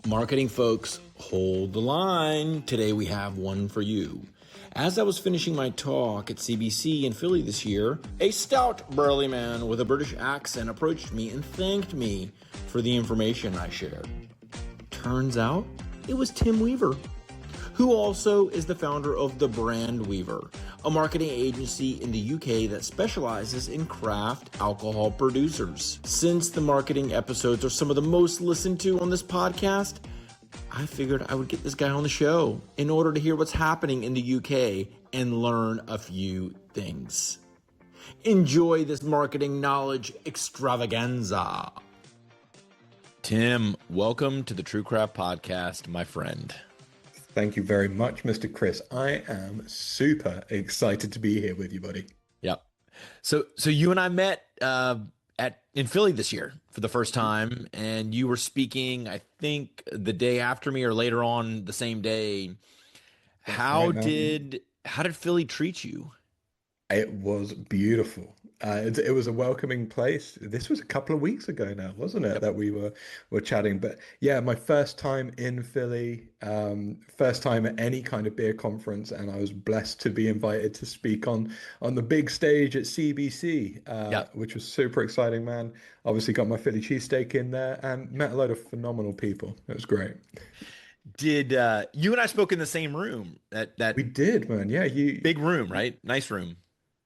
Marketing folks, hold the line. Today we have one for you. As I was finishing my talk at CBC in Philly this year, a stout burly man with a British accent approached me and thanked me for the information I shared. Turns out it was Tim Weaver, who also is the founder of The Brand Weaver, a marketing agency in the UK that specializes in craft alcohol producers. Since the marketing episodes are some of the most listened to on this podcast, I figured I would get this guy on the show in order to hear what's happening in the UK and learn a few things. Enjoy this marketing knowledge extravaganza. Tim, welcome to the True Craft Podcast, my friend. Thank you very much, Mr. Chris. I am super excited to be here with you, buddy. Yep. So you and I met in Philly this year for the first time, and you were speaking, I think, the day after me or later on the same day. How did Philly treat you? It was beautiful. It was a welcoming place. This was a couple of weeks ago now, wasn't it, Yep. that we were chatting? But yeah, my first time in Philly, first time at any kind of beer conference, and I was blessed to be invited to speak on the big stage at CBC, Yep. which was super exciting, man. Obviously got my Philly cheesesteak in there and met a load of phenomenal people. It was great. Did you and I spoke in the same room? That We did, man. Yeah, you big room, right? Nice room.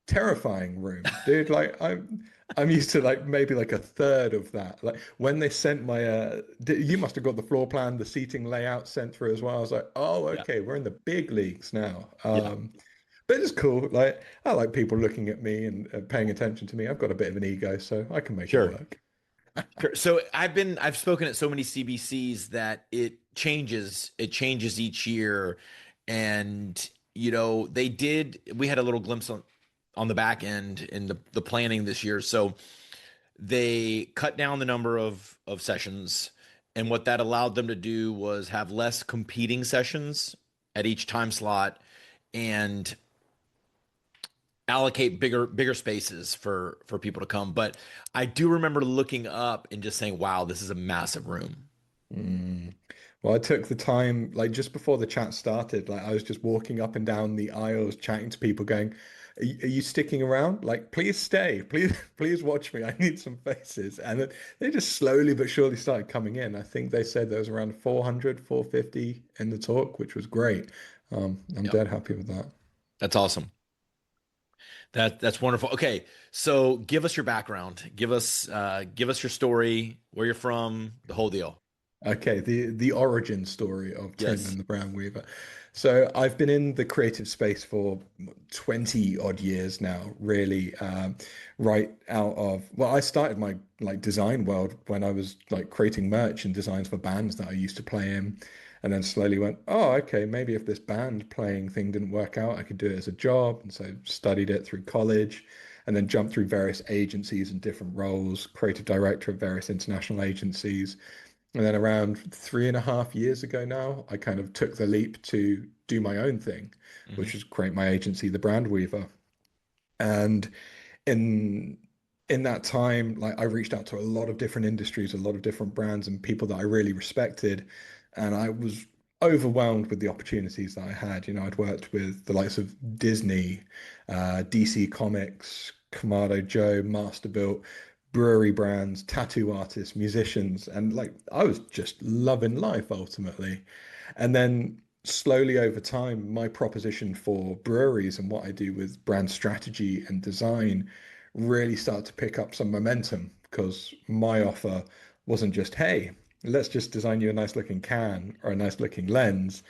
terrifying room, dude. Like I'm used to like maybe like a third of that. Like when they sent my you must have got the floor plan, the seating layout sent through as well. I was like, oh, Yeah. okay, we're in the big leagues now. Yeah. But it's cool. Like I like people looking at me and paying attention to me. I've got a bit of an ego, so I can make it Sure. work. Sure. So I've spoken at so many CBCs that it changes. It changes each year, and we had a little glimpse on the back end in the planning this year. So they cut down the number of sessions, and what that allowed them to do was have less competing sessions at each time slot and allocate bigger spaces for people to come. But I do remember looking up and just saying, wow, this is a massive room. Mm. Well, I took the time, like just before the chat started, like I was just walking up and down the aisles, chatting to people, going, are you sticking around? Like, please stay, please, please watch me. I need some faces." And they just slowly but surely started coming in. I think they said there was around 400, 450 in the talk, which was great. I'm Yep. dead happy with that. That's awesome. That's wonderful. Okay, so give us your background. Give us your story, where you're from, the whole deal. Okay, the origin story of Tim Yes. and the Brown Weaver. So I've been in the creative space for 20 odd years now, really. Right out of, well, I started my like design world when I was like creating merch and designs for bands that I used to play in, and then slowly went, oh, okay, maybe if this band playing thing didn't work out, I could do it as a job. And so studied it through college and then jumped through various agencies and different roles, creative director of various international agencies. And then around 3.5 years ago now, I kind of took the leap to do my own thing, Hmm. which is create my agency, The Brand Weaver. And in in that time, like I reached out to a lot of different industries, a lot of different brands and people that I really respected. And I was overwhelmed with the opportunities that I had. You know, I'd worked with the likes of Disney, DC Comics, Kamado Joe, Masterbuilt, brewery brands, tattoo artists, musicians, and like I was just loving life ultimately. And then slowly over time, my proposition for breweries and what I do with brand strategy and design really started to pick up some momentum because my offer wasn't just, hey, let's just design you a nice looking can or a nice looking lens.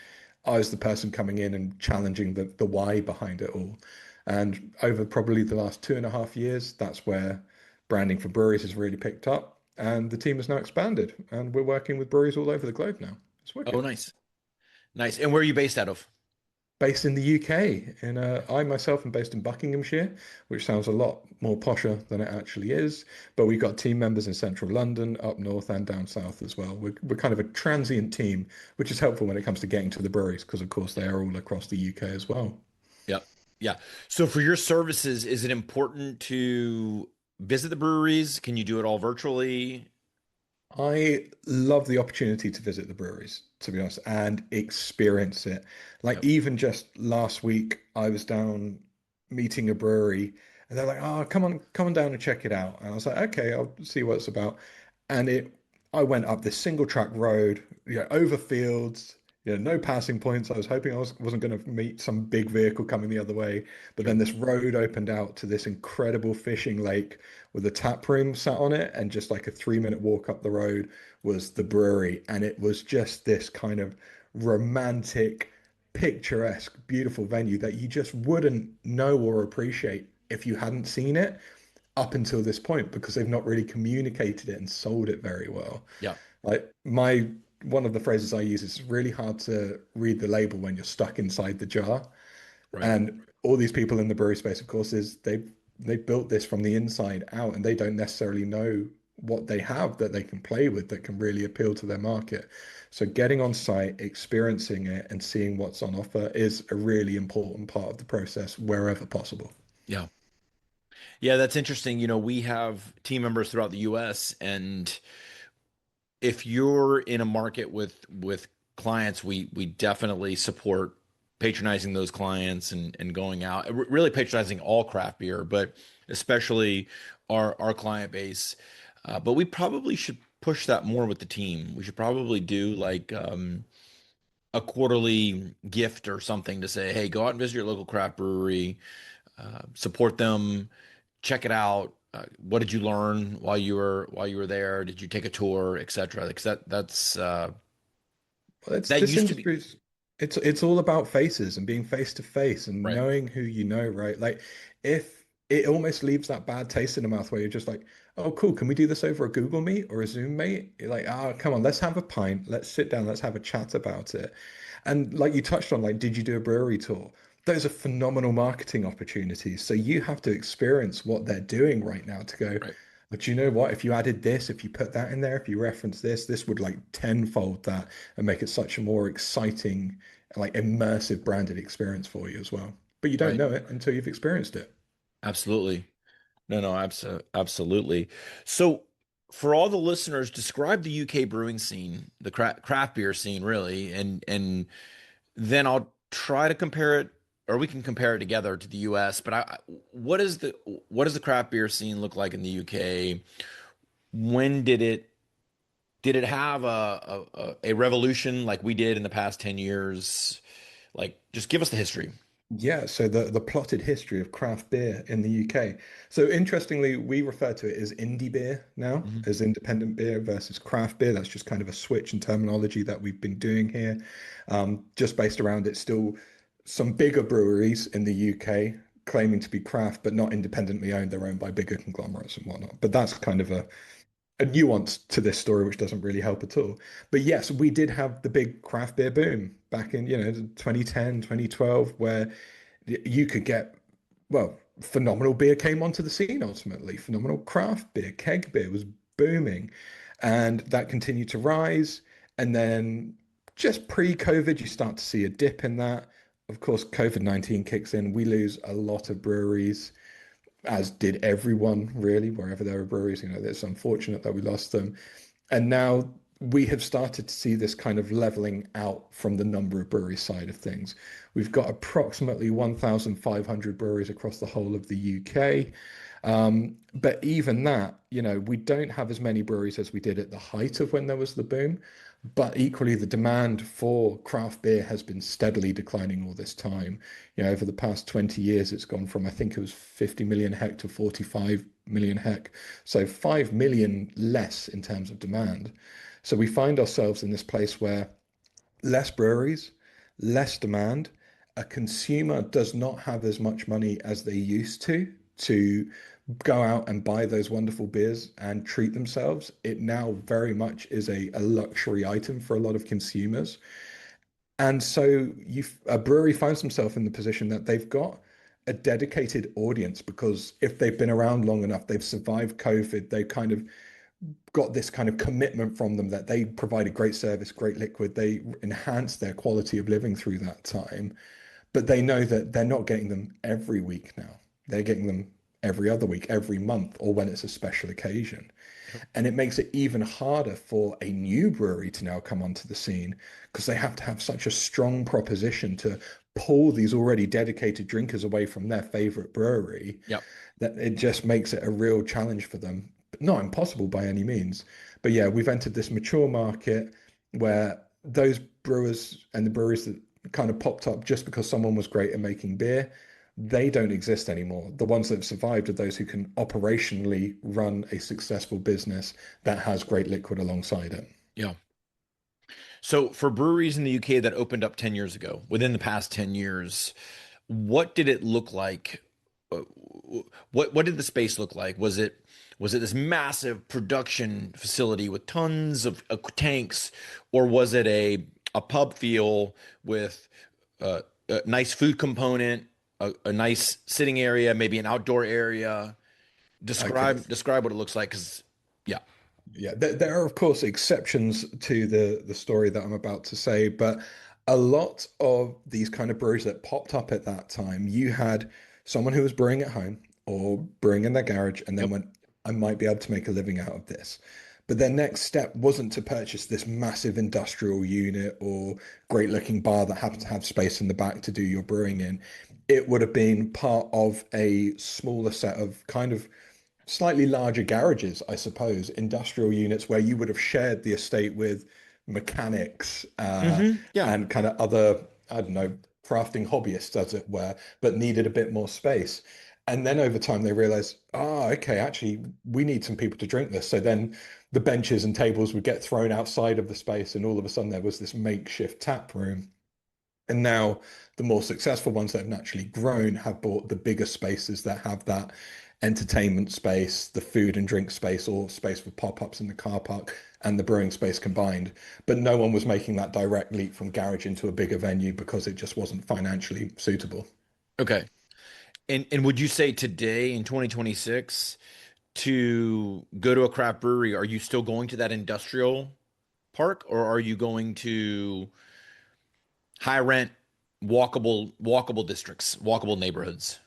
I was the person coming in and challenging the why behind it all. And over probably the last 2.5 years, that's where branding for breweries has really picked up. And the team has now expanded, and we're working with breweries all over the globe now. It's Oh, wicked. nice, nice. And where are you based out of? Based in the UK, I myself am based in Buckinghamshire, which sounds a lot more posher than it actually is. But we've got team members in central London, up north, and down south as well. We're kind of a transient team, which is helpful when it comes to getting to the breweries, because of course they are all across the UK as well. Yep. Yeah. So for your services, is it important to visit the breweries? Can you do it all virtually? I love the opportunity to visit the breweries, to be honest, and experience it. Like Yep. even just last week, I was down meeting a brewery, and they're like, "Oh, come on down and check it out." And I was like, "Okay, I'll see what it's about." And I went up this single track road, over fields, no passing points. I was hoping wasn't going to meet some big vehicle coming the other way, but then Sure. this road opened out to this incredible fishing lake with a tap room sat on it, and just like a 3 minute walk up the road was the brewery, and it was just this kind of romantic, picturesque, beautiful venue that you just wouldn't know or appreciate if you hadn't seen it up until this point because they've not really communicated it and sold it very well. Yeah. Like my one of the phrases I use is really hard to read the label when you're stuck inside the jar. Right. And all these people in the brewery space, of course, is they've built this from the inside out, and they don't necessarily know what they have that they can play with that can really appeal to their market. So getting on site, experiencing it, and seeing what's on offer is a really important part of the process wherever possible. Yeah. Yeah, that's interesting. We have team members throughout the US, and if you're in a market with clients, we definitely support patronizing those clients and going out, really patronizing all craft beer, but especially our client base. But we probably should push that more with the team. We should probably do like a quarterly gift or something to say, hey, go out and visit your local craft brewery, support them, check it out. What did you learn while you were there? Did you take a tour, etc.? Because Well, it's that this used to be industry's it's all about faces and being face to face and right, knowing who you know, right? Like if it almost leaves that bad taste in the mouth where you're just like, oh, cool, can we do this over a Google Meet or a Zoom Meet? You're like, oh, come on, let's have a pint, let's sit down, let's have a chat about it. And like you touched on, like, did you do a brewery tour? Those are phenomenal marketing opportunities. So you have to experience what they're doing right now to go, right, but you know what? If you added this, if you put that in there, if you reference this, this would like tenfold that and make it such a more exciting, like immersive branded experience for you as well. But you don't right. know it until you've experienced it. Absolutely. No, no, absolutely. So, for all the listeners, describe the UK brewing scene, the craft beer scene, really, and then I'll try to compare it, or we can compare it together to the US. But what does the craft beer scene look like in the UK? When did it have a revolution like we did in the past 10 years? Like, just give us the history. Yeah, so the plotted history of craft beer in the UK. So interestingly, we refer to it as indie beer now, Mhm. as independent beer versus craft beer. That's just kind of a switch in terminology that we've been doing here. Just based around it, still some bigger breweries in the UK claiming to be craft, but not independently owned. They're owned by bigger conglomerates and whatnot. But that's kind of a nuance to this story, which doesn't really help at all. But yes, we did have the big craft beer boom back in, 2010, 2012, where you could get, well, phenomenal beer came onto the scene ultimately. Phenomenal craft beer, keg beer was booming. And that continued to rise. And then just pre-COVID, you start to see a dip in that. Of course, COVID-19 kicks in. We lose a lot of breweries, as did everyone, really, wherever there are breweries. It's unfortunate that we lost them. And now we have started to see this kind of leveling out from the number of brewery side of things. We've got approximately 1,500 breweries across the whole of the UK. But even that, we don't have as many breweries as we did at the height of when there was the boom. But equally, the demand for craft beer has been steadily declining all this time. Over the past 20 years, it's gone from, I think it was 50 million hec to 45 million hec. So 5 million less in terms of demand. So we find ourselves in this place where less breweries, less demand. A consumer does not have as much money as they used to go out and buy those wonderful beers and treat themselves. It now very much is a luxury item for a lot of consumers. And so a brewery finds themselves in the position that they've got a dedicated audience because if they've been around long enough, they've survived COVID, they've kind of got this kind of commitment from them that they provide a great service, great liquid, they enhance their quality of living through that time. But they know that they're not getting them every week now. They're getting them every other week, every month, or when it's a special occasion. Yep. And it makes it even harder for a new brewery to now come onto the scene because they have to have such a strong proposition to pull these already dedicated drinkers away from their favorite brewery Yep. that it just makes it a real challenge for them. But not impossible by any means. But yeah, we've entered this mature market where those brewers and the breweries that kind of popped up just because someone was great at making beer, they don't exist anymore. The ones that have survived are those who can operationally run a successful business that has great liquid alongside it. Yeah. So for breweries in the UK that opened up 10 years ago, within the past 10 years, what did it look like? Uh, what did the space look like? Was it this massive production facility with tons of tanks, or was it a pub feel with a nice food component, a nice sitting area, maybe an outdoor area? Okay. Describe what it looks like, because yeah. Yeah, there are of course exceptions to the story that I'm about to say, but a lot of these kind of breweries that popped up at that time, you had someone who was brewing at home or brewing in their garage and then Yep. went, I might be able to make a living out of this. But their next step wasn't to purchase this massive industrial unit or great looking bar that happened to have space in the back to do your brewing in. It would have been part of a smaller set of kind of slightly larger garages, I suppose, industrial units where you would have shared the estate with mechanics Yeah. and kind of other, I don't know, crafting hobbyists, as it were, but needed a bit more space. And then over time, they realized, okay, actually, we need some people to drink this. So then the benches and tables would get thrown outside of the space, and all of a sudden, there was this makeshift tap room. And now the more successful ones that have naturally grown have bought the bigger spaces that have that entertainment space, the food and drink space, or space for pop-ups in the car park and the brewing space combined. But no one was making that direct leap from garage into a bigger venue because it just wasn't financially suitable. Okay. And would you say today in 2026 to go to a craft brewery, are you still going to that industrial park, or are you going to high rent walkable districts, walkable neighborhoods?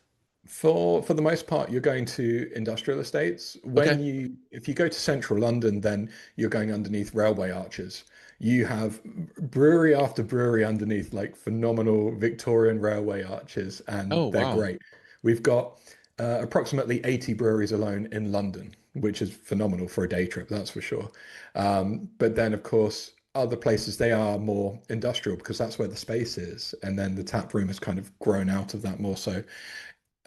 For the most part, you're going to industrial estates. Okay. If you go to central London, then you're going underneath railway arches. You have brewery after brewery underneath like phenomenal Victorian railway arches, and Oh, they're wow. great. We've got approximately 80 breweries alone in London, which is phenomenal for a day trip, that's for sure. But then, of course, other places they are more industrial because that's where the space is, and then the tap room has kind of grown out of that more so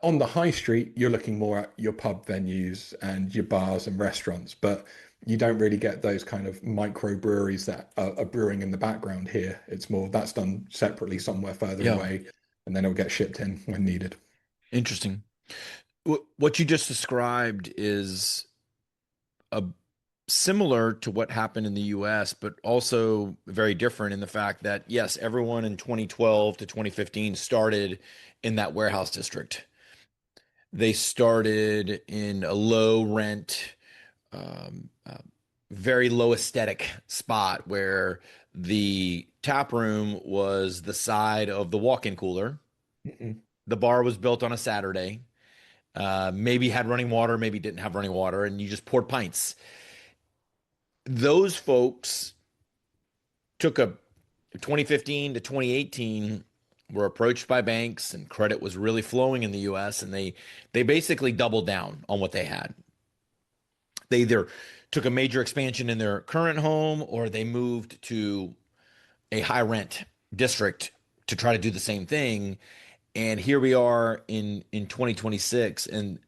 on the high street, you're looking more at your pub venues and your bars and restaurants, but you don't really get those kind of micro breweries that are brewing in the background here. It's more that's done separately somewhere further Yeah. away, and then it'll get shipped in when needed. Interesting. What you just described is a similar to what happened in the US, but also very different in the fact that, yes, everyone in 2012 to 2015 started in that warehouse district. They started in a low rent, um, uh, very low aesthetic spot where the tap room was the side of the walk-in cooler. Mhm. The bar was built on a Saturday. Maybe had running water, maybe didn't have running water, and you just poured pints. Those folks took a 2015 to 2018 were approached by banks and credit was really flowing in the US, and they basically doubled down on what they had. They either took a major expansion in their current home or they moved to a high rent district to try to do the same thing. And here we are in 2026, and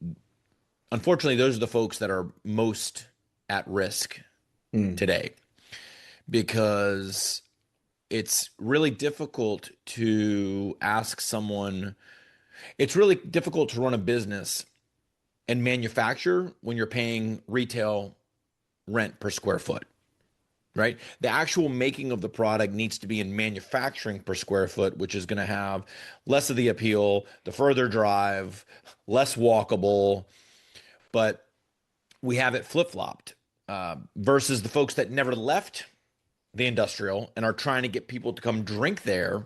unfortunately those are the folks that are most at risk Mm, today, because it's really difficult to ask someone, it's really difficult to run a business and manufacture when you're paying retail rent per square foot, right? The actual making of the product needs to be in manufacturing per square foot, which is going to have less of the appeal, the further drive, less walkable, but we have it flip flopped versus the folks that never left the industrial and are trying to get people to come drink there.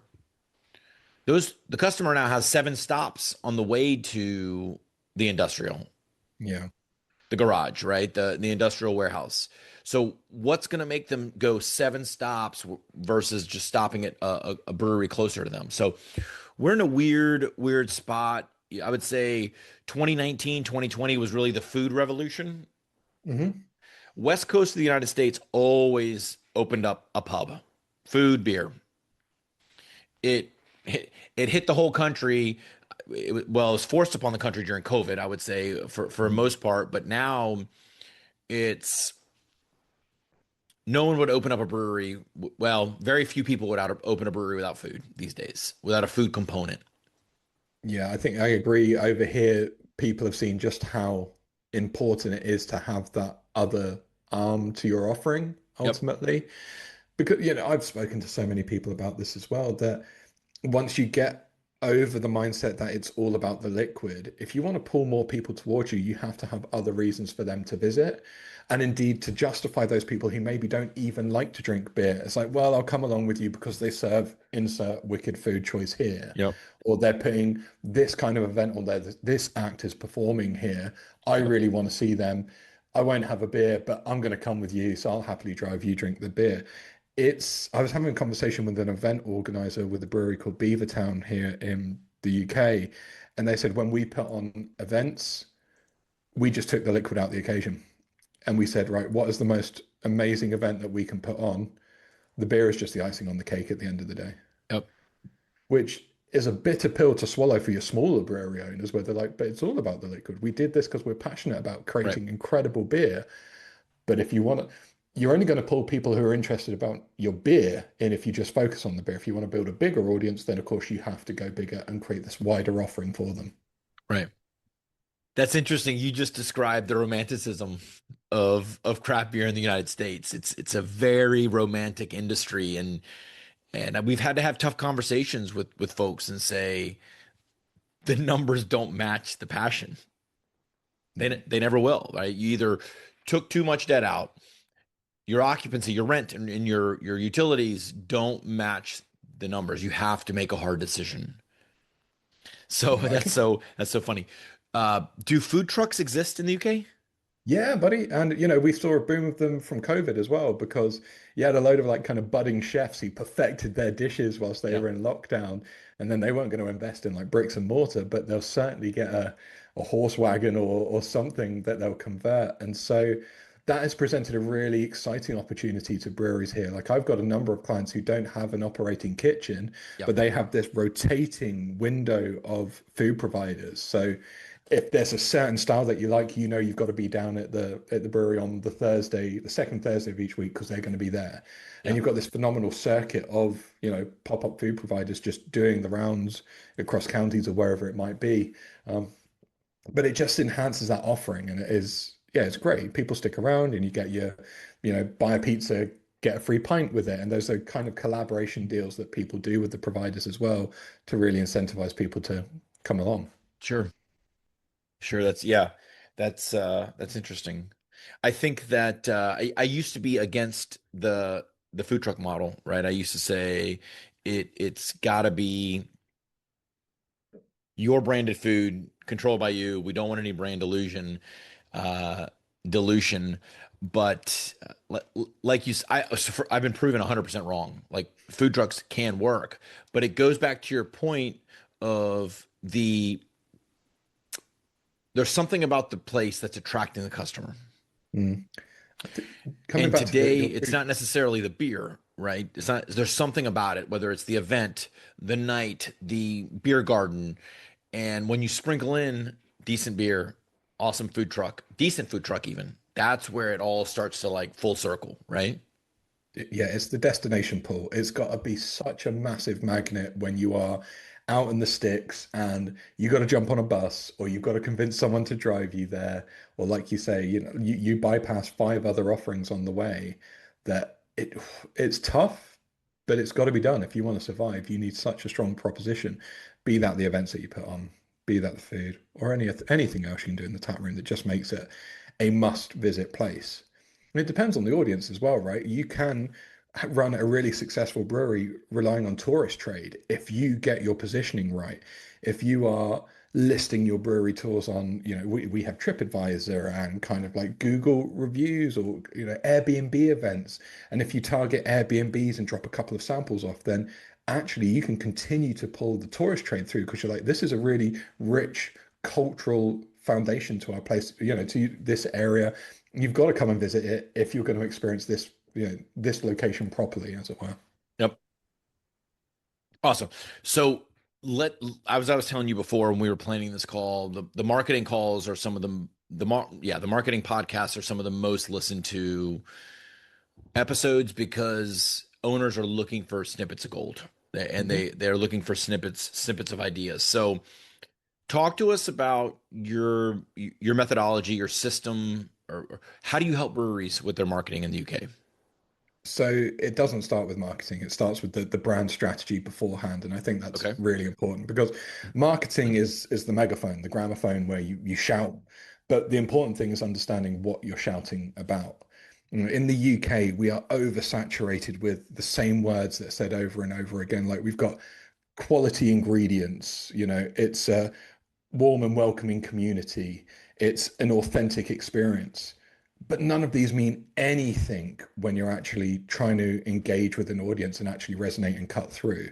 The customer now has 7 stops on the way to the industrial. yeah. the garage, right? The industrial warehouse. So what's going to make them go 7 stops versus just stopping at a brewery closer to them? So we're in a weird spot. I would say 2019, 2020 was really the food revolution. Hmm. West Coast of the United States always opened up a pub, food, beer. It it hit the whole country. Well, it was forced upon the country during COVID, I would say, for the most part. But now it's no one would open up a brewery. Well, very few people would open a brewery without food these days, without a food component. Yeah, I think I agree. Over here, people have seen just how important it is to have that other arm to your offering Yep. ultimately. Because, I've spoken to so many people about this as well, that once you get over the mindset that it's all about the liquid, if you want to pull more people towards you, you have to have other reasons for them to visit. And indeed, to justify those people who maybe don't even like to drink beer. It's like, well, I'll come along with you because they serve insert wicked food choice here. Yep. Or they're putting this kind of event on there, this act is performing here. I Yep. really want to see them. I won't have a beer, but I'm going to come with you. So I'll happily drive you drink the beer. I was having a conversation with an event organizer with a brewery called Beavertown here in the UK, and they said when we put on events, we just took the liquid out the occasion, and we said, right, what is the most amazing event that we can put on? The beer is just the icing on the cake at the end of the day, Yep. which is a bitter pill to swallow for your smaller brewery owners, where they're like, but it's all about the liquid. We did this because we're passionate about Right. creating incredible beer. But if you want to, you're only going to pull people who are interested about your beer in if you just focus on the beer. If you want to build a bigger audience, then of course you have to go bigger and create this wider offering for them. Right. That's interesting. You just described the romanticism of craft beer in the United States. It's a very romantic industry, and we've had to have tough conversations with folks and say the numbers don't match the passion. No. They never will, right? You either took too much debt out, your occupancy, your rent, and your utilities don't match the numbers. You have to make a hard decision. So No, I can. that's so funny. Do food trucks exist in the UK? Yeah, buddy. And we saw a boom of them from COVID as well, because you had a load of like kind of budding chefs who perfected their dishes whilst they Yeah, were in lockdown. And then they weren't going to invest in like bricks and mortar, but they'll certainly get a horse wagon or something that they'll convert. And so that has presented a really exciting opportunity to breweries here. Like I've got a number of clients who don't have an operating kitchen, yeah, but they have this rotating window of food providers. So if there's a certain style that you like, you've got to be down at the brewery on the second Thursday of each week because they're going to be there. And yeah, you've got this phenomenal circuit of, pop-up food providers just doing the rounds across counties or wherever it might be. Um, but it just enhances that offering, and yeah, it's great. People stick around and you get buy a pizza, get a free pint with it. And those are kind of collaboration deals that people do with the providers as well to really incentivize people to come along. sure, sure. That's interesting. I think that I used to be against the food truck model, right? I used to say it's got to be your branded food controlled by you. We don't want any brand uh, dilution. But like I've been proven 100% wrong. Like food trucks can work, but it goes back to your point of there's something about the place that's attracting the customer. Mm. Coming And back to today, your it's food. not necessarily the beer, right? It's not, there's something about it, whether it's the event, the night, the beer garden. And when you sprinkle in decent beer, awesome food truck, decent food truck, even, that's where it all starts to like full circle, right? Yeah, it's the destination pool. It's got to be such a massive magnet when you are out in the sticks and you got to jump on a bus or you've got to convince someone to drive you there. Or like you say, you bypass five other offerings on the way that it's tough, but it's got to be done if you want to survive. You need such a strong proposition, be that the events that you put on, be that the food or anything else you can do in the tap room that just makes it a must visit place. And it depends on the audience as well, right? You can run a really successful brewery relying on tourist trade if you get your positioning right. If you are listing your brewery tours on, we have TripAdvisor and kind of like Google reviews or, Airbnb events. And if you target Airbnbs and drop a couple of samples off, then actually you can continue to pull the tourist trade through because you're like, this is a really rich cultural foundation to our place, to this area. You've got to come and visit it if you're going to experience this, this location properly, as it were. Yep. Awesome. So I was telling you before when we were planning this call, the marketing calls are some of the marketing podcasts are some of the most listened to episodes because owners are looking for snippets of gold and Mhm. they're looking for snippets of ideas. So talk to us about your methodology, your system, or how do you help breweries with their marketing in the UK? So it doesn't start with marketing. It starts with the brand strategy beforehand, and I think that's Okay. really important because marketing is the megaphone, the gramophone where you shout. But the important thing is understanding what you're shouting about. In the UK, we are oversaturated with the same words that are said over and over again. Like we've got quality ingredients, it's a warm and welcoming community, it's an authentic experience. But none of these mean anything when you're actually trying to engage with an audience and actually resonate and cut through.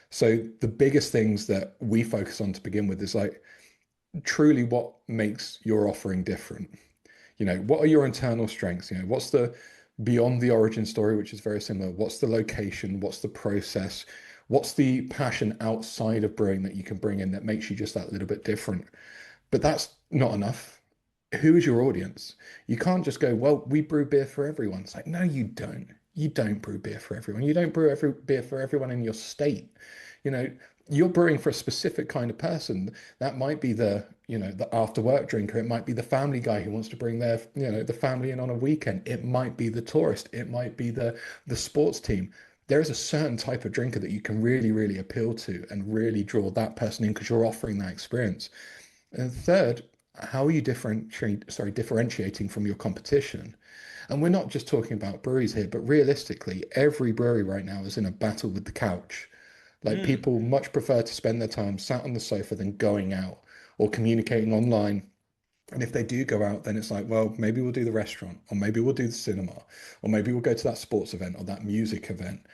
So the biggest things that we focus on to begin with is like truly what makes your offering different. What are your internal strengths? What's the beyond the origin story, which is very similar? What's the location? What's the process? What's the passion outside of brewing that you can bring in that makes you just that little bit different? But that's not enough. Who is your audience? You can't just go, well, we brew beer for everyone. It's like, no, you don't. You don't brew beer for everyone. You don't brew every beer for everyone in your state. You know, you're brewing for a specific kind of person. That might be the after work drinker. It might be the family guy who wants to bring the family in on a weekend. It might be the tourist. It might be the sports team. There is a certain type of drinker that you can really, really appeal to and really draw that person in because you're offering that experience. And third, how are you differentiating from your competition? And we're not just talking about breweries here, but realistically, every brewery right now is in a battle with the couch. Like Mm. people much prefer to spend their time sat on the sofa than going out or communicating online. And if they do go out, then it's like, well, maybe we'll do the restaurant, or maybe we'll do the cinema, or maybe we'll go to that sports event or that music event.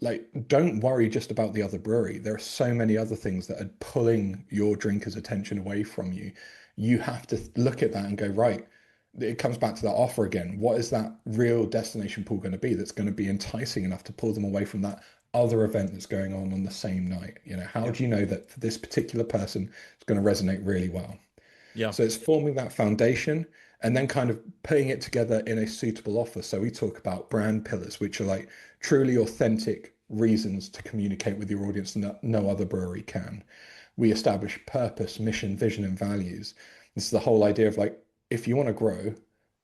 Like, don't worry just about the other brewery. There are so many other things that are pulling your drinker's attention away from you. You have to look at that and go, right, it comes back to that offer again. What is that real destination pool going to be that's going to be enticing enough to pull them away from that other event that's going on the same night? How Yeah. do you know that for this particular person, it's going to resonate really well? Yeah. So it's forming that foundation and then kind of putting it together in a suitable offer. So we talk about brand pillars, which are like truly authentic reasons to communicate with your audience that no other brewery can. We establish purpose, mission, vision, and values. This is the whole idea of like, if you want to grow,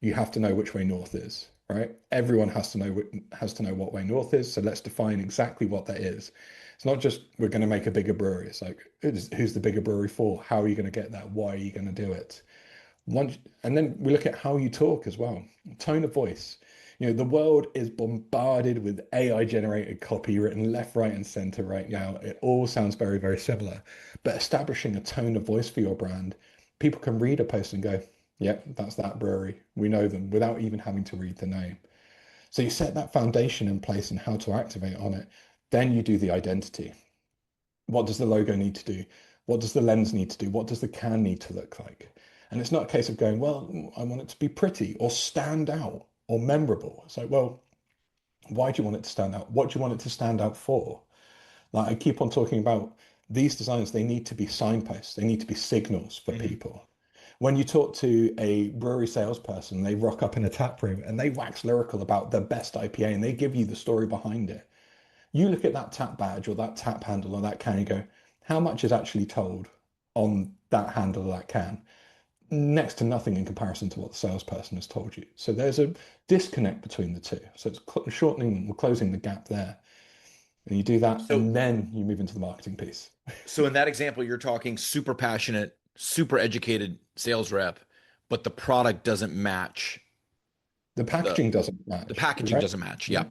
you have to know which way north is, right? Everyone has to know what way north is. So let's define exactly what that is. It's not just we're going to make a bigger brewery. It's like who's the bigger brewery for? How are you going to get that? Why are you going to do it? Once, and then we look at how you talk as well, tone of voice. The world is bombarded with AI generated copy written left, right, and center right now. It all sounds very, very similar. But establishing a tone of voice for your brand, people can read a post and go, yep, that's that brewery. We know them without even having to read the name. So you set that foundation in place and how to activate on it. Then you do the identity. What does the logo need to do? What does the lens need to do? What does the can need to look like? And it's not a case of going, well, I want it to be pretty or stand out or memorable. It's like, well, why do you want it to stand out? What do you want it to stand out for? Like I keep on talking about these designs, they need to be signposts, they need to be signals for Mhm. people. When you talk to a brewery salesperson, they rock up in a tap room and they wax lyrical about the best IPA and they give you the story behind it. You look at that tap badge or that tap handle or that can, you go, how much is actually told on that handle or that can? Next to nothing in comparison to what the salesperson has told you. So there's a disconnect between the two. So it's shortening, we're closing the gap there. And you do that, So and then you move into the marketing piece. so in that example, you're talking super passionate, super educated sales rep, but the product doesn't match The the packaging doesn't the match, packaging right? doesn't match. Yeah.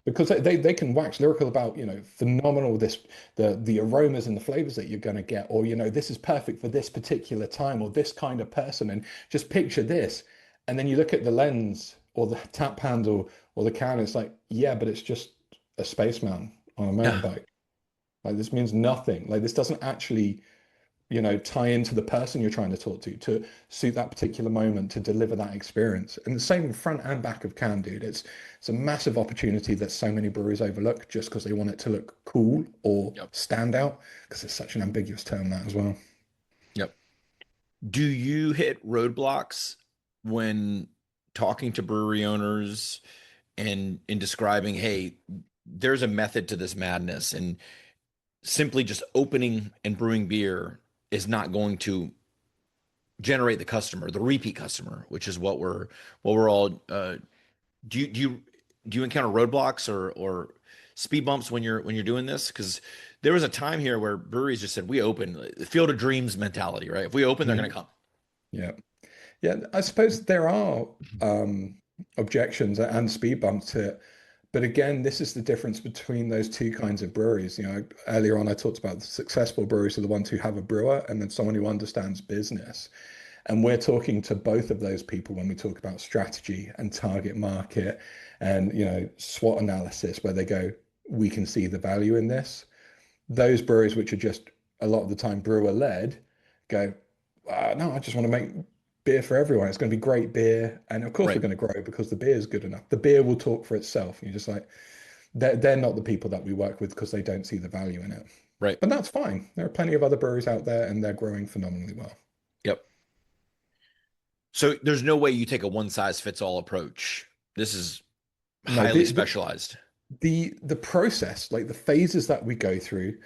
Yeah. because they can wax lyrical about, phenomenal this the aromas and the flavors that you're going to get, or this is perfect for this particular time or this kind of person, and just picture this. And then you look at the lens or the tap handle or the can, it's like, yeah, but it's just a spaceman on a Yeah. motorbike. Like this means nothing. Like this doesn't actually tie into the person you're trying to talk to suit that particular moment, to deliver that experience. And the same front and back of can, dude. It's a massive opportunity that so many breweries overlook just because they want it to look cool or Yep. stand out, because it's such an ambiguous term, that as well. Yep. Do you hit roadblocks when talking to brewery owners and in describing, hey, there's a method to this madness, and simply just opening and brewing beer is not going to generate the customer, the repeat customer, which is what we're all. Do you encounter roadblocks or speed bumps when you're doing this? Because there was a time here where breweries just said, we open, the field of dreams mentality, right? If we open, they're going to Mhm. come. Yeah. Yeah, I suppose there are objections and speed bumps to it. But again, this is the difference between those two kinds of breweries. Earlier on, I talked about the successful breweries are the ones who have a brewer and then someone who understands business. And we're talking to both of those people when we talk about strategy and target market and, SWOT analysis, where they go, we can see the value in this. Those breweries, which are just a lot of the time brewer led, go, no, I just want to make beer for everyone. It's going to be great beer. And of course, we're Right. going to grow because the beer is good enough. The beer will talk for itself. You're just like, they're not the people that we work with because they don't see the value in it. Right. But that's fine. There are plenty of other breweries out there and they're growing phenomenally well. Yep. So there's no way you take a one size fits all approach. This is No, highly specialized. the process, like the phases that we go through,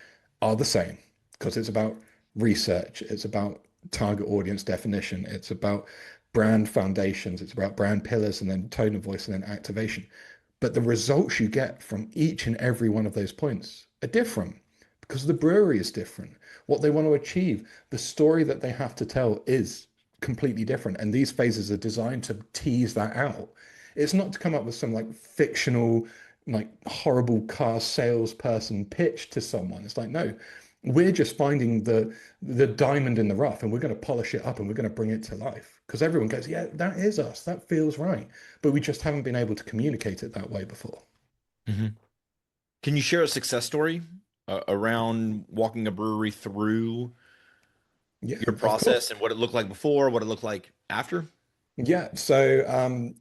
are the same because it's about research, it's about target audience definition, it's about brand foundations, it's about brand pillars, and then tone of voice and then activation. But the results you get from each and every one of those points are different because the brewery is different. What they want to achieve, the story that they have to tell is completely different. And these phases are designed to tease that out. It's not to come up with some like fictional, like horrible car salesperson pitch to someone. It's like, no, we're just finding the diamond in the rough and we're going to polish it up and we're going to bring it to life. Because everyone goes, yeah, that is us. That feels right. But we just haven't been able to communicate it that way before. Mhm. Can you share a success story around walking a brewery through Yeah, your of course. process and what it looked like before, what it looked like after? Yeah, so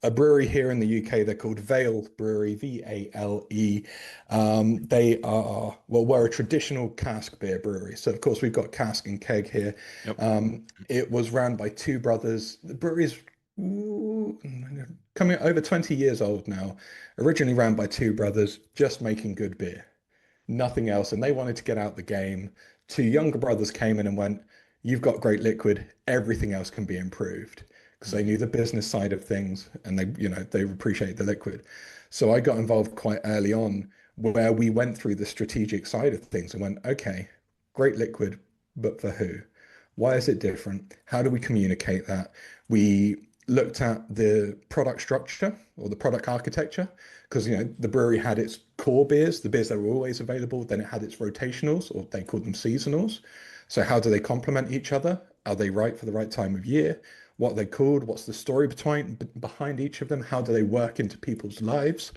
a brewery here in the UK, they're called Vale Brewery, Vale. They are, well, we're a traditional cask beer brewery. So, of course, we've got cask and keg here. Yep. It was ran by two brothers. The brewery's ooh, coming over 20 years old now. Originally ran by two brothers, just making good beer, nothing else. And they wanted to get out the game. Two younger brothers came in and went, you've got great liquid, everything else can be improved. Because they knew the business side of things and they appreciate the liquid. So I got involved quite early on where we went through the strategic side of things and went, okay, great liquid, but for who? Why is it different? How do we communicate that? We looked at the product structure or the product architecture because the brewery had its core beers, the beers that were always available. Then it had its rotationals, or they called them seasonals. So how do they complement each other? Are they right for the right time of year? What are they called? What's the story behind each of them? How do they work into people's lives?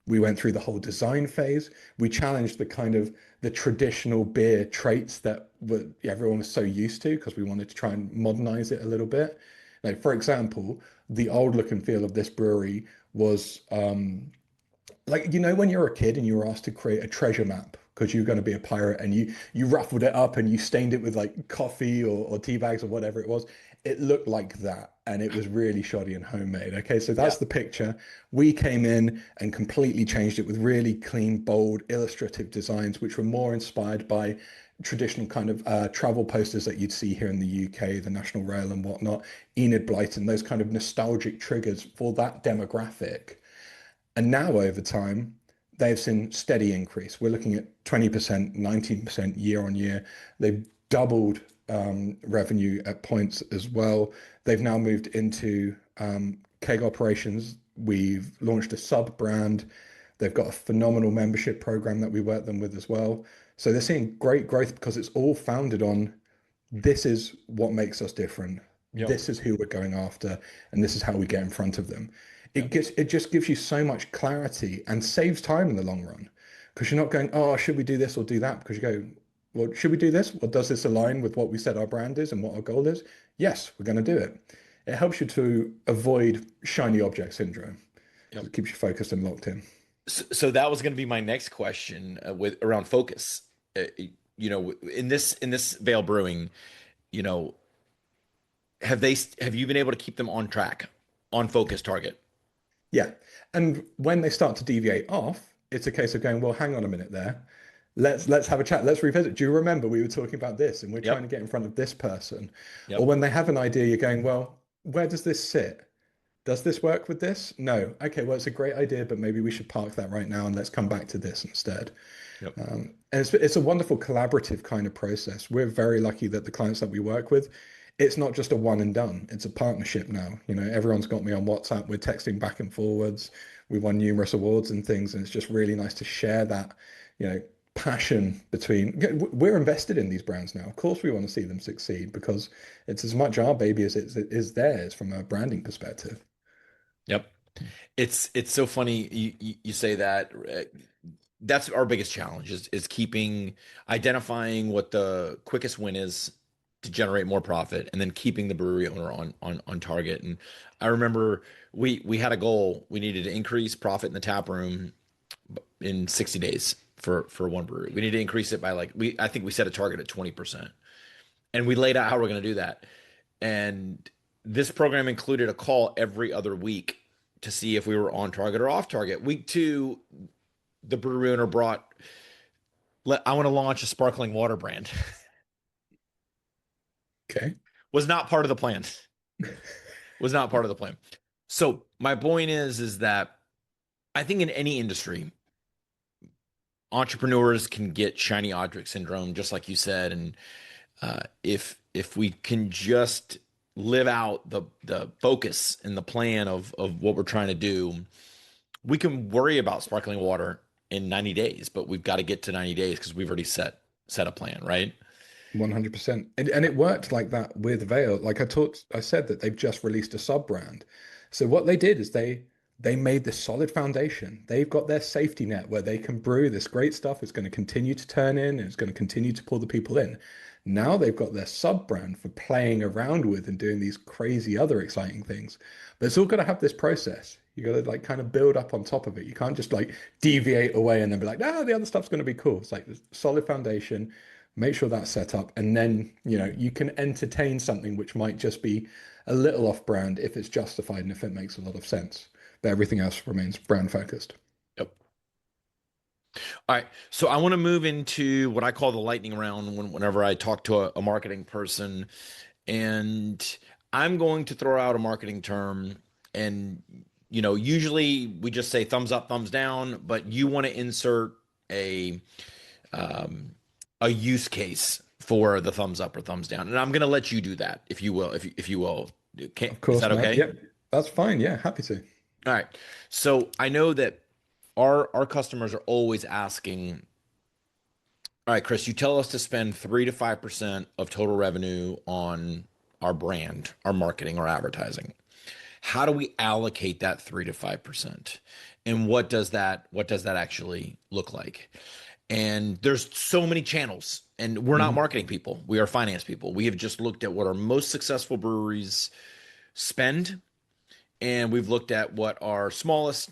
We went through the whole design phase. We challenged the kind of the traditional beer traits that everyone was so used to because we wanted to try and modernize it a little bit. Like, for example, the old look and feel of this brewery was like when you're a kid and you were asked to create a treasure map because you were going to be a pirate and you ruffled it up and you stained it with like coffee or tea bags or whatever it was. It looked like that and it was really shoddy and homemade. Okay, so Yeah. that's the picture. We came in and completely changed it with really clean, bold, illustrative designs, which were more inspired by traditional kind of travel posters that you'd see here in the UK, the National Rail and whatnot, Enid Blyton, those kind of nostalgic triggers for that demographic. And now over time, they've seen steady increase. We're looking at 20%, 19% year on year. They've doubled revenue at points as well. They've now moved into keg operations. We've launched a sub brand. They've got a phenomenal membership program that we work them with as well. So they're seeing great growth because it's all founded on this is what makes us different. Yep. This is who we're going after, and this is how we get in front of them. Yep. It just gives you so much clarity and saves time in the long run because you're not going, oh, should we do this or do that? Because you go, well, should we do this? Or does this align with what we said our brand is and what our goal is? Yes, we're going to do it. It helps you to avoid shiny object syndrome because Yep. it keeps you focused and locked in. So that was going to be my next question with around focus. In this Vale Brewing, you know, have you been able to keep them on track, on focus target? Yeah. And when they start to deviate off, it's a case of going, well, hang on a minute there. Let's have a chat. Let's revisit. Do you remember we were talking about this and we're trying to Yep. get in front of this person? Or Yep. when they have an idea, you're going, well, where does this sit? Does this work with this? No. Okay, well, it's a great idea, but maybe we should park that right now and let's come back to this instead. Yep. And it's a wonderful collaborative kind of process. We're very lucky that the clients that we work with, it's not just a one and done. It's a partnership now. You know, everyone's got me on WhatsApp. We're texting back and forwards. We won numerous awards and things, and it's just really nice to share that, passion between. We're invested in these brands now. Of course, we want to see them succeed because it's as much our baby as it is theirs from a branding perspective. Yep. It's so funny you say that. That's our biggest challenge is keeping identifying what the quickest win is to generate more profit and then keeping the brewery owner on target. And I remember we had a goal. We needed to increase profit in the tap room in 60 days for one brewery. We need to increase it by I think we set a target at 20%. And we laid out how we're going to do that. And this program included a call every other week to see if we were on target or off target. Week 2, the brewery owner brought, I want to launch a sparkling water brand. Okay. Was not part of the plan. Was not part of the plan. So my point is that I think in any industry, entrepreneurs can get shiny object syndrome, just like you said. And if we can just live out the focus and the plan of what we're trying to do, we can worry about sparkling water in 90 days, but we've got to get to 90 days because we've already set a plan, right? 100%. And it worked like that with Vale. Like I said that they've just released a sub brand. So what they did is they made this solid foundation. They've got their safety net where they can brew this great stuff. It's going to continue to turn in and it's going to continue to pull the people in. Now they've got their sub brand for playing around with and doing these crazy other exciting things. But it's all got to have this process. You got to like kind of build up on top of it. You can't just like deviate away and then be like, no, the other stuff's going to be cool. It's like this solid foundation. Make sure that's set up, and then you can entertain something which might just be a little off brand if it's justified and if it makes a lot of sense. But everything else remains brand focused. Yep. All right. So I want to move into what I call the lightning round whenever I talk to a marketing person. And I'm going to throw out a marketing term. And, usually we just say thumbs up, thumbs down, but you want to insert um, a use case for the thumbs up or thumbs down. And I'm going to let you do that, if you will, if you will. Of Is course, that man. okay? Yep, that's fine. Yeah, happy to. All right. So I know that our customers are always asking, all right, Chris, you tell us to spend 3 to 5% of total revenue on our brand, our marketing, our advertising. How do we allocate that 3 to 5%? And what does that actually look like? And there's so many channels, and we're not Mhm. marketing people. We are finance people. We have just looked at what our most successful breweries spend, and we've looked at what our smallest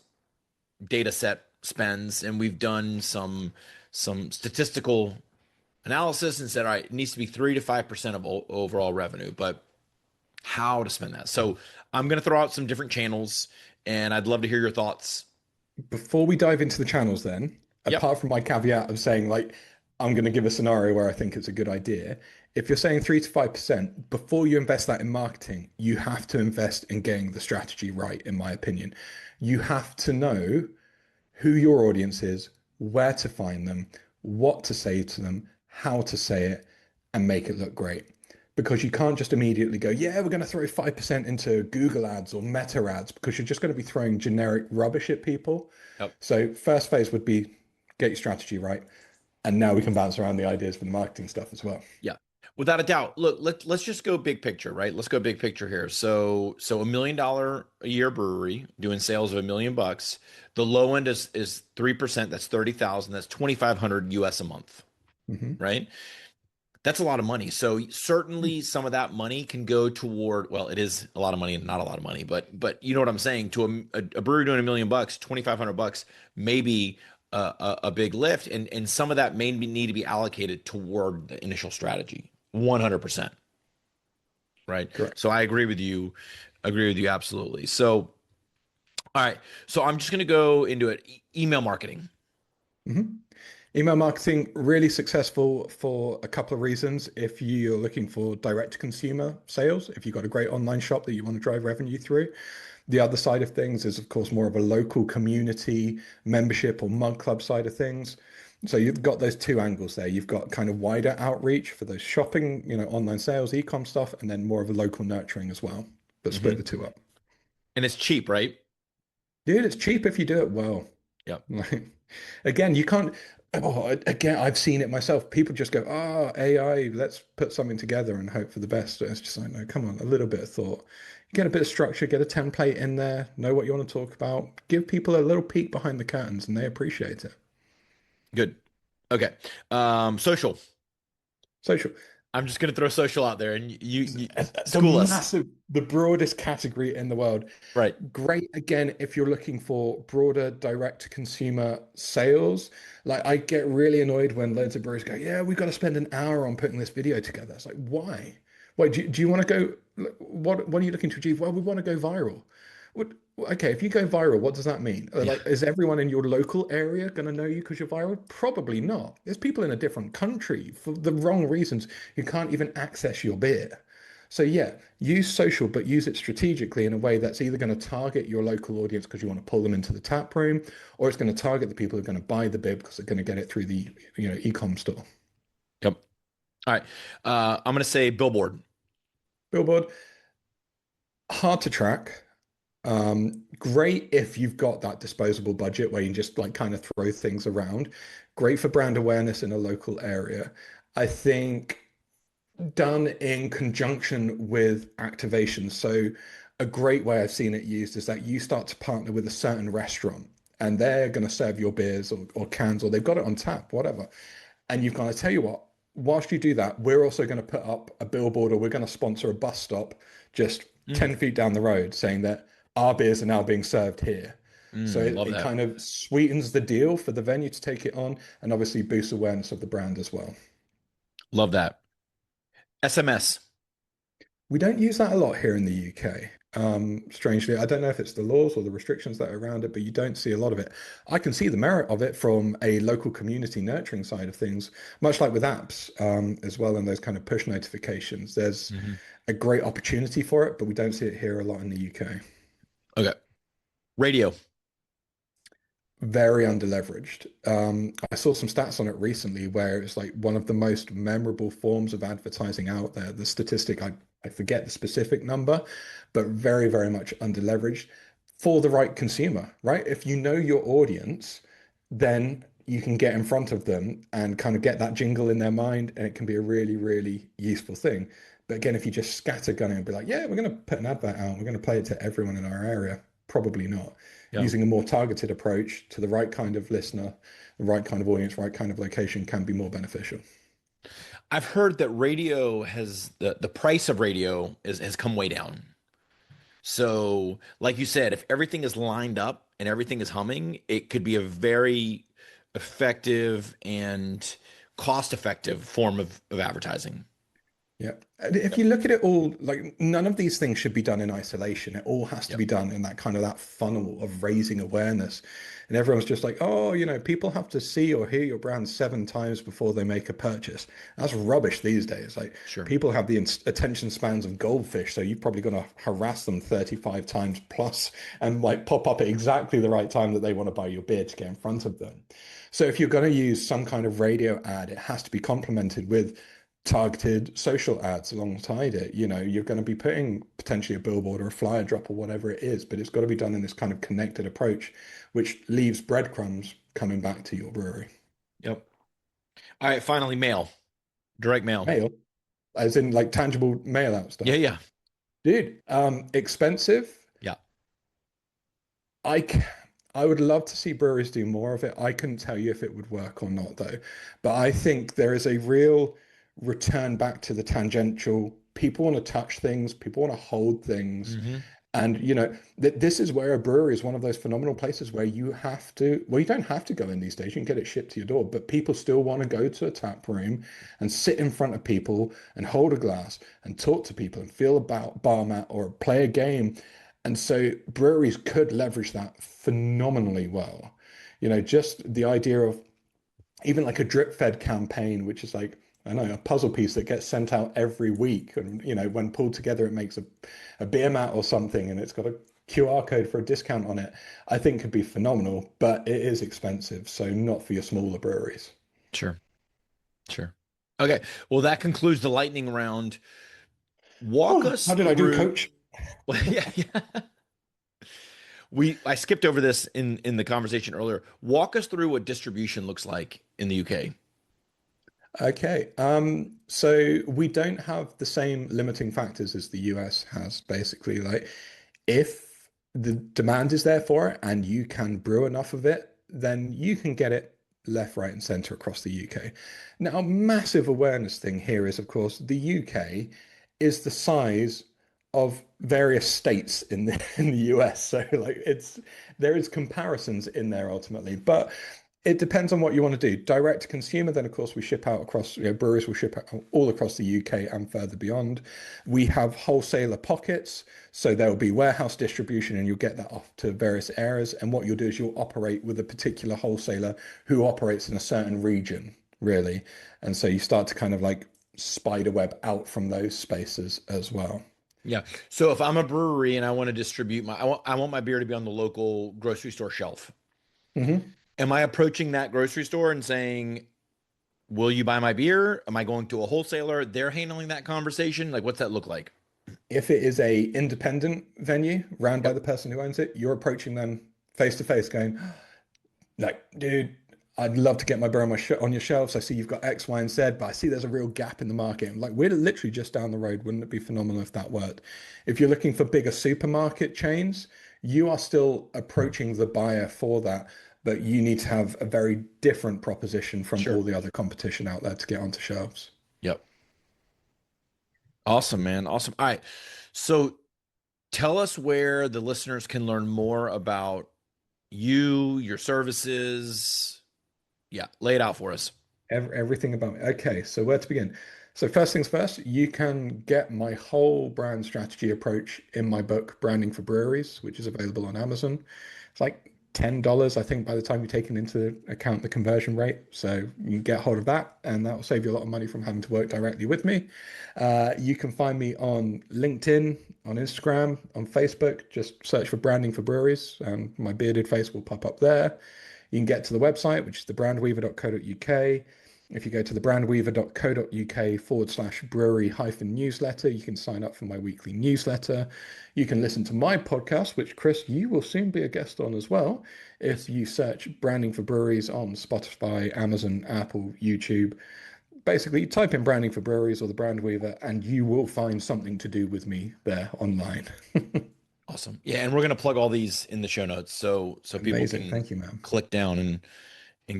data set spends, and we've done some statistical analysis and said, all right, it needs to be 3 to 5% of overall revenue, but how to spend that. So I'm going to throw out some different channels, and I'd love to hear your thoughts. Before we dive into the channels, then, Yep. apart from my caveat of saying, like, I'm going to give a scenario where I think it's a good idea. If you're saying 3 to 5%, before you invest that in marketing, you have to invest in getting the strategy right, in my opinion. You have to know who your audience is, where to find them, what to say to them, how to say it, and make it look great. because you can't just immediately go, yeah, we're going to throw 5% into Google ads or Meta ads because you're just going to be throwing generic rubbish at people. Yep. So first phase would be get your strategy right. And now we can bounce around the ideas for the marketing stuff as well. Yeah. Without a doubt. Look, let's just go big picture, right? Let's go big picture here. So $1 million a year brewery doing sales of $1 million. The low end is 3%. That's 30,000. That's 2,500 US a month, Hmm. right? That's a lot of money. So certainly some of that money can go toward, well, it is a lot of money and not a lot of money, but you know what I'm saying? To a brewery doing $1 million, 2,500 bucks, maybe a big lift, and some of that may need to be allocated toward the initial strategy. 100%, right? Correct. So I agree with you. Agree with you absolutely. So all right. So I'm just going to go into it. Email marketing. Hmm. Email marketing really successful for a couple of reasons. If you're looking for direct to consumer sales, if you've got a great online shop that you want to drive revenue through, the other side of things is, of course, more of a local community membership or mug club side of things. So you've got those two angles there. You've got kind of wider outreach for those shopping, online sales, e-com stuff, and then more of a local nurturing as well. But split Hmm. the two up. And it's cheap, right? Dude, it's cheap if you do it well. Yep. Like, again, you can't. Oh, again, I've seen it myself. People just go, "Ah, AI, let's put something together and hope for the best." It's just like, no, come on, a little bit of thought. Get a bit of structure, get a template in there, know what you want to talk about, give people a little peek behind the curtains, and they appreciate it. Good. Okay. Social. Social. I'm just going to throw social out there and you The school us. massive, the broadest category in the world. Right. Great again if you're looking for broader direct to consumer sales. Like I get really annoyed when loads of brewers go, yeah, we've got to spend an hour on putting this video together. It's like, why? Wait, do you want to go? What are you looking to achieve? Well, we want to go viral. What, okay, if you go viral, what does that mean? Yeah. Like, is everyone in your local area going to know you because you're viral? Probably not. There's people in a different country for the wrong reasons who can't even access your beer. So yeah, use social, but use it strategically in a way that's either going to target your local audience because you want to pull them into the tap room, or it's going to target the people who are going to buy the beer because they're going to get it through the e-com store. Yep. All right. I'm going to say billboard. Billboard, hard to track. Great if you've got that disposable budget where you can just like kind of throw things around. Great for brand awareness in a local area. I think done in conjunction with activation. So, a great way I've seen it used is that you start to partner with a certain restaurant and they're going to serve your beers or cans or they've got it on tap, whatever. And you've got to tell you what, whilst you do that, we're also going to put up a billboard or we're going to sponsor a bus stop just Mm, 10 feet down the road saying that our beers are now being served here. So love it that. kind of sweetens the deal for the venue to take it on and obviously boosts awareness of the brand as well. Love that. SMS. We don't use that a lot here in the UK. Strangely, I don't know if it's the laws or the restrictions that are around it, but you don't see a lot of it. I can see the merit of it from a local community nurturing side of things, much like with apps as well, and those kind of push notifications. There's Hmm. a great opportunity for it, but we don't see it here a lot in the UK. Okay. Radio. Very underleveraged. I saw some stats on it recently where it's like one of the most memorable forms of advertising out there. The statistic, I forget the specific number, but very, very much underleveraged for the right consumer, right? If you know your audience, then you can get in front of them and kind of get that jingle in their mind, and it can be a really, really useful thing. But again, if you just scattergun it and be like, yeah, we're going to put an advert out, we're going to play it to everyone in our area, probably not. Yeah. Using a more targeted approach to the right kind of listener, the right kind of audience, right kind of location can be more beneficial. I've heard that radio has the price of radio has come way down. So, like you said, if everything is lined up and everything is humming, it could be a very effective and cost-effective form of advertising. Yeah. And if you look at it all, like none of these things should be done in isolation. It all has to Yep. be done in that kind of that funnel of raising awareness. And everyone's just like, oh, people have to see or hear your brand 7 times before they make a purchase. That's rubbish these days. Like Sure. people have the attention spans of goldfish, so you've probably got to harass them 35 times plus and like pop up at exactly the right time that they want to buy your beer to get in front of them. So if you're going to use some kind of radio ad, it has to be complemented with targeted social ads alongside it. You know, you're going to be putting potentially a billboard or a flyer drop or whatever it is, but it's got to be done in this kind of connected approach, which leaves breadcrumbs coming back to your brewery. Yep. All right, finally, mail. Direct mail. Mail, as in like tangible mail out Yeah, stuff. yeah. Dude, expensive. Yeah. I c- I would love to see breweries do more of it. I couldn't tell you if it would work or not though. But I think there is a real return back to the tangential. People want to touch things, people want to hold things. Hmm. And you know, this is where a brewery is one of those phenomenal places where you have to, well, you don't have to go in these days. You can get it shipped to your door, but people still want to go to a tap room and sit in front of people and hold a glass and talk to people and feel about bar mat or play a game. And so breweries could leverage that phenomenally well. You know, just the idea of even like a drip fed campaign, which is like, I don't know, a puzzle piece that gets sent out every week. And, you know, when pulled together, it makes a beer mat or something and it's got a QR code for a discount on it, I think could be phenomenal, but it is expensive. So not for your smaller breweries. Sure. Sure. Okay. Well, that concludes the lightning round. Walk Oh, us how did I do, through. coach? Well, yeah, yeah. I skipped over this in the conversation earlier. Walk us through what distribution looks like in the UK. Okay. So we don't have the same limiting factors as the US has, basically. Like, if the demand is there for it and you can brew enough of it, then you can get it left, right, and center across the UK. Now, a massive awareness thing here is, of course, the UK is the size of various states in the in the US. So like there is comparisons in there ultimately, but it depends on what you want to do. Direct to consumer, then of course we ship out across, you know, breweries will ship out all across the UK and further beyond. We have wholesaler pockets, so there will be warehouse distribution and you'll get that off to various areas. And what you'll do is you'll operate with a particular wholesaler who operates in a certain region, really. And so you start to kind of like spider web out from those spaces as well. Yeah. So if I'm a brewery and I want to distribute I want my beer to be on the local grocery store shelf. Mhm. Am I approaching that grocery store and saying, "Will you buy my beer?" Am I going to a wholesaler? They're handling that conversation. Like, what's that look like? If it is a independent venue ran by Yep. the person who owns it, you're approaching them face to face, going, like, dude, I'd love to get my beer on on your shelves. I see you've got X, Y, and Z, but I see there's a real gap in the market. Like, we're literally just down the road. Wouldn't it be phenomenal if that worked? If you're looking for bigger supermarket chains, you are still approaching the buyer for that, but you need to have a very different proposition from Sure. all the other competition out there to get onto shelves. Yep. Awesome, man. Awesome. All right. So tell us where the listeners can learn more about you, your services. Yeah, lay it out for us. Everything about me. Okay, so where to begin? So first things first, you can get my whole brand strategy approach in my book, Branding for Breweries, which is available on Amazon. It's like $10, I think, by the time you've taken into account the conversion rate. So you can get hold of that, and that will save you a lot of money from having to work directly with me. You can find me on LinkedIn, on Instagram, on Facebook. Just search for Branding for Breweries, and my bearded face will pop up there. You can get to the website, which is thebrandweaver.co.uk. If you go to thebrandweaver.co.uk/brewery-newsletter, you can sign up for my weekly newsletter. You can listen to my podcast, which, Chris, you will soon be a guest on as well. If Yes. you search Branding for Breweries on Spotify, Amazon, Apple, YouTube, basically type in Branding for Breweries or the Brand Weaver, and you will find something to do with me there online. Awesome. Yeah, and we're gonna plug all these in the show notes so people Amazing. can Thank you, man. click down and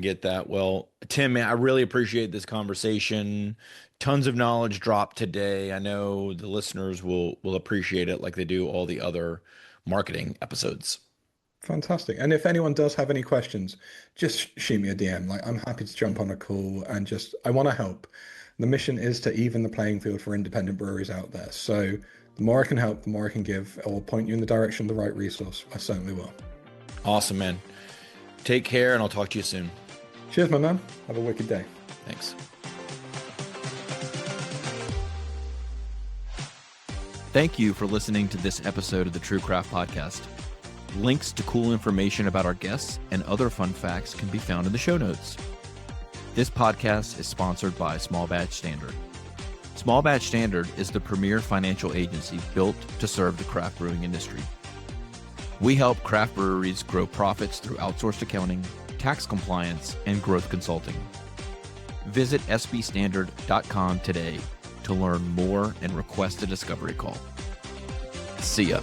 get that. Well, Tim, man, I really appreciate this conversation. Tons of knowledge dropped today. I know the listeners will appreciate it like they do all the other marketing episodes. Fantastic. And if anyone does have any questions, just shoot me a DM. Like, I'm happy to jump on a call and just, I want to help. The mission is to even the playing field for independent breweries out there. So the more I can help, the more I can give or point you in the direction of the right resource. I certainly will. Awesome, man. Take care, and I'll talk to you soon. Cheers, my man. Have a wicked day. Thanks. Thank you for listening to this episode of the True Craft Podcast. Links to cool information about our guests and other fun facts can be found in the show notes. This podcast is sponsored by Small Batch Standard. Small Batch Standard is the premier financial agency built to serve the craft brewing industry. We help craft breweries grow profits through outsourced accounting, tax compliance, and growth consulting. Visit sbstandard.com today to learn more and request a discovery call. See ya.